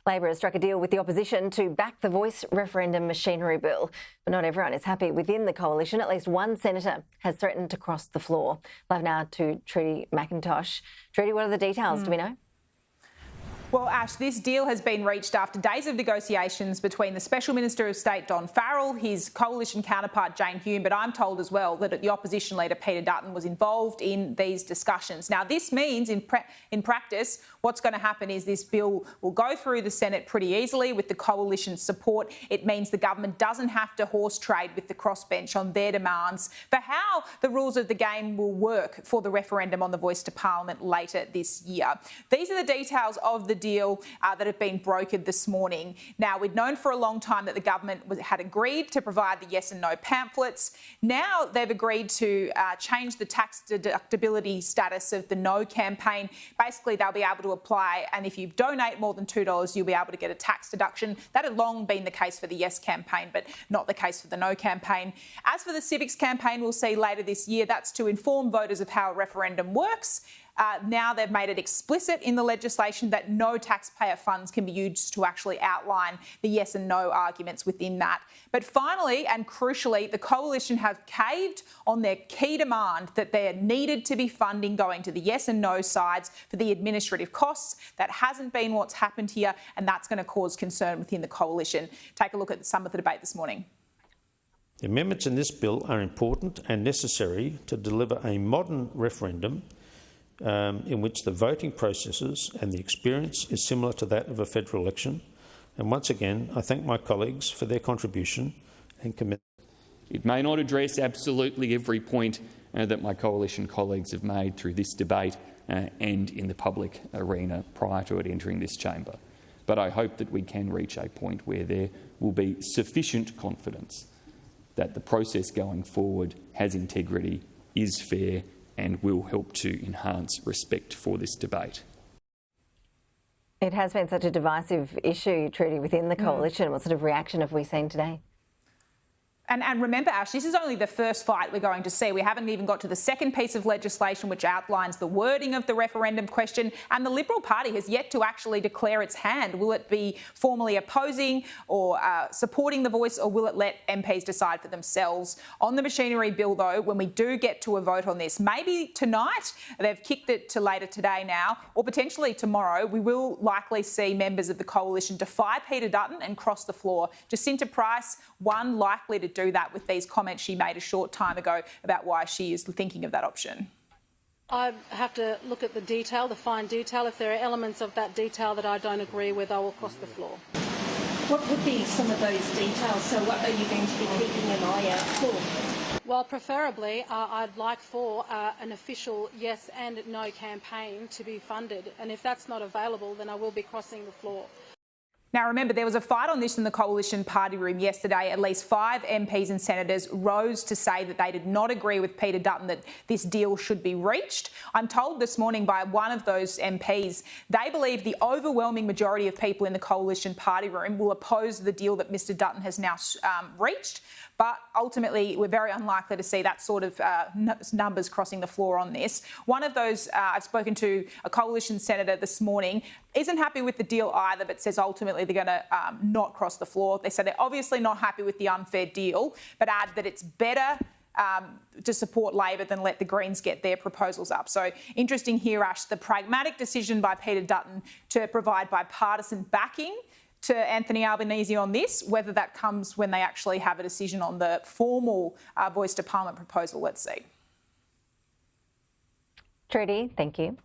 Labor has struck a deal with the opposition to back the voice referendum machinery bill. But not everyone is happy within the coalition. At least one senator has threatened to cross the floor. Live now to Trudy McIntosh. Trudy, what are the details? Do we know? Well, Ash, this deal has been reached after days of negotiations between the Special Minister of State, Don Farrell, his coalition counterpart, Jane Hume, but I'm told as well that the Opposition Leader Peter Dutton was involved in these discussions. Now, this means in practice, what's going to happen is this bill will go through the Senate pretty easily with the coalition's support. It means the government doesn't have to horse trade with the crossbench on their demands for how the rules of the game will work for the referendum on the voice to Parliament later this year. These are the details of the deal that have been brokered this morning. Now, we'd known for a long time that the government had agreed to provide the yes and no pamphlets. Now they've agreed to change the tax deductibility status of the no campaign. Basically, they'll be able to apply, and if you donate more than $2, you'll be able to get a tax deduction. That had long been the case for the yes campaign, but not the case for the no campaign. As for the civics campaign, we'll see later this year, that's to inform voters of how a referendum works. Now they've made it explicit in the legislation that no taxpayer funds can be used to actually outline the yes and no arguments within that. But finally, and crucially, the coalition have caved on their key demand that there needed to be funding going to the yes and no sides for the administrative costs. That hasn't been what's happened here, and that's going to cause concern within the coalition. Take a look at some of the debate this morning. The amendments in this bill are important and necessary to deliver a modern referendum in which the voting processes and the experience is similar to that of a federal election. And once again, I thank my colleagues for their contribution and commitment. It may not address absolutely every point that my coalition colleagues have made through this debate and in the public arena prior to it entering this chamber. But I hope that we can reach a point where there will be sufficient confidence that the process going forward has integrity, is fair, and will help to enhance respect for this debate. It has been such a divisive issue, Trudy, within the coalition. What sort of reaction have we seen today? And remember, Ash, this is only the first fight we're going to see. We haven't even got to the second piece of legislation which outlines the wording of the referendum question, and the Liberal Party has yet to actually declare its hand. Will it be formally opposing or supporting the voice, or will it let MPs decide for themselves? On the machinery bill, though, when we do get to a vote on this, maybe tonight, they've kicked it to later today now, or potentially tomorrow, we will likely see members of the coalition defy Peter Dutton and cross the floor. Jacinta Price, one likely to do that with these comments she made a short time ago about why she is thinking of that option. I have to look at the detail, the fine detail. If there are elements of that detail that I don't agree with, I will cross the floor. What would be some of those details? So what are you going to be keeping an eye out for? Well, preferably, I'd like for an official yes and no campaign to be funded. And if that's not available, then I will be crossing the floor. Now, remember, there was a fight on this in the coalition party room yesterday. At least 5 MPs and senators rose to say that they did not agree with Peter Dutton that this deal should be reached. I'm told this morning by one of those MPs, they believe the overwhelming majority of people in the coalition party room will oppose the deal that Mr Dutton has now reached. But ultimately, we're very unlikely to see that sort of numbers crossing the floor on this. One of those, I've spoken to a coalition senator this morning, isn't happy with the deal either, but says ultimately they're going to not cross the floor. They said they're obviously not happy with the unfair deal, but add that it's better to support Labor than let the Greens get their proposals up. So interesting here, Ash, the pragmatic decision by Peter Dutton to provide bipartisan backing to Anthony Albanese on this, whether that comes when they actually have a decision on the formal voice to Parliament proposal, let's see. Trudy, thank you.